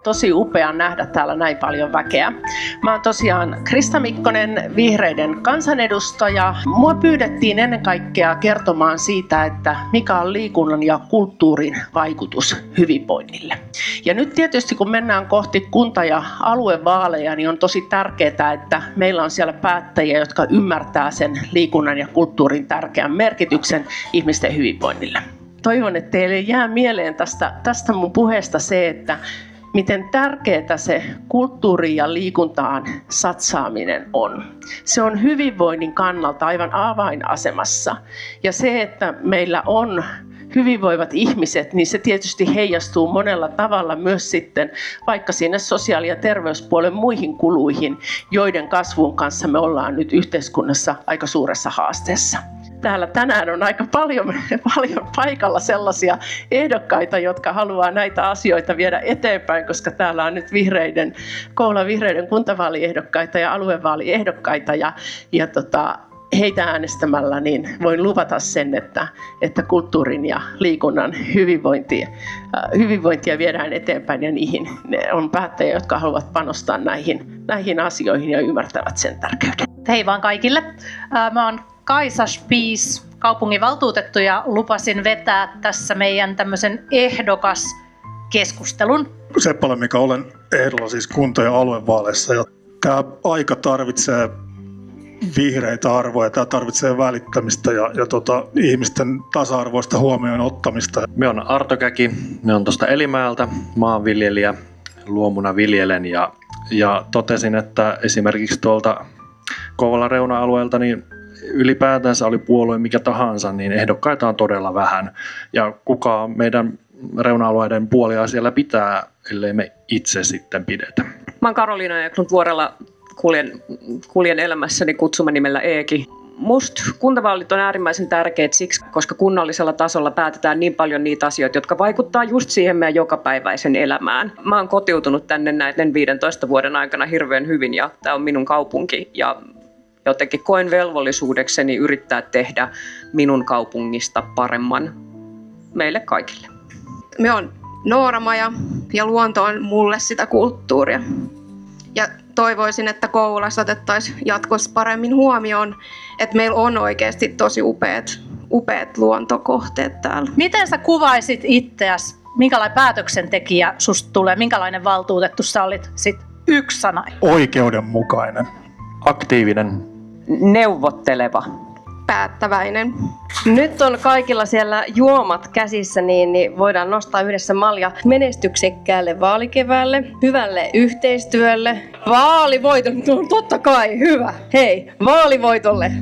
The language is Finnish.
Tosi upea nähdä täällä näin paljon väkeä. Mä oon tosiaan Krista Mikkonen, vihreiden kansanedustaja. Mua pyydettiin ennen kaikkea kertomaan siitä, että mikä on liikunnan ja kulttuurin vaikutus hyvinvoinnille. Ja nyt tietysti kun mennään kohti kunta- ja aluevaaleja, niin on tosi tärkeää, että meillä on siellä päättäjiä, jotka ymmärtää sen liikunnan ja kulttuurin tärkeän merkityksen ihmisten hyvinvoinnille. Toivon, että teille jää mieleen tästä mun puheesta se, että miten tärkeää se kulttuuriin ja liikuntaan satsaaminen on. Se on hyvinvoinnin kannalta aivan avainasemassa. Ja se, että meillä on hyvinvoivat ihmiset, niin se tietysti heijastuu monella tavalla myös sitten vaikka sinne sosiaali- ja terveyspuolen muihin kuluihin, joiden kasvun kanssa me ollaan nyt yhteiskunnassa aika suuressa haasteessa. Täällä tänään on aika paljon paikalla sellaisia ehdokkaita, jotka haluaa näitä asioita viedä eteenpäin, koska täällä on nyt Kouvolan vihreiden kuntavaaliehdokkaita ja aluevaaliehdokkaita ja heitä äänestämällä niin voin luvata sen, että kulttuurin ja liikunnan hyvinvointia viedään eteenpäin ja niihin on päättäjiä, jotka haluavat panostaa näihin asioihin ja ymmärtävät sen tärkeyden. Hei vaan kaikille. Mä oon Kaisa Spies, kaupunginvaltuutettu, ja lupasin vetää tässä meidän tämmöisen ehdokaskeskustelun. Seppälä, mikä olen ehdolla siis kunta- ja aluevaaleissa. Ja tämä aika tarvitsee vihreitä arvoja, tämä tarvitsee välittämistä ja ihmisten tasa-arvoista huomioon ottamista. Me on Arto Käki, me on tuosta Elimäeltä, maanviljelijä, luomuna viljelen ja totesin, että esimerkiksi tuolta Kouvolan reuna-alueelta niin ylipäätänsä oli puolue mikä tahansa, niin ehdokkaita on todella vähän. Ja kuka meidän reuna-alueiden puolia siellä pitää, ellei me itse sitten pidetä. Mä oon Karoliina ja Vuorella kuljen elämässäni kutsumanimellä Eeki. Musta kuntavaalit on äärimmäisen tärkeät siksi, koska kunnallisella tasolla päätetään niin paljon niitä asioita, jotka vaikuttaa just siihen meidän jokapäiväisen elämään. Mä oon kotiutunut tänne näiden 15 vuoden aikana hirveän hyvin ja tää on minun kaupunki ja jotenkin koen velvollisuudekseni yrittää tehdä minun kaupungista paremman meille kaikille. Me on Nooramaja ja luonto on mulle sitä kulttuuria. Ja toivoisin, että Kouvolassa otettaisiin jatkossa paremmin huomioon, että meillä on oikeasti tosi upeat luontokohteet täällä. Miten sä kuvaisit itseäsi? Minkälainen päätöksentekijä susta tulee? Minkälainen valtuutettu sä olit? Sitten yksi sana. Oikeudenmukainen. Aktiivinen. Neuvotteleva. Päättäväinen. Nyt on kaikilla siellä juomat käsissä, niin voidaan nostaa yhdessä malja menestyksekkäälle vaalikeväälle, hyvälle yhteistyölle, vaalivoitolle, no totta kai, hyvä, hei, vaalivoitolle.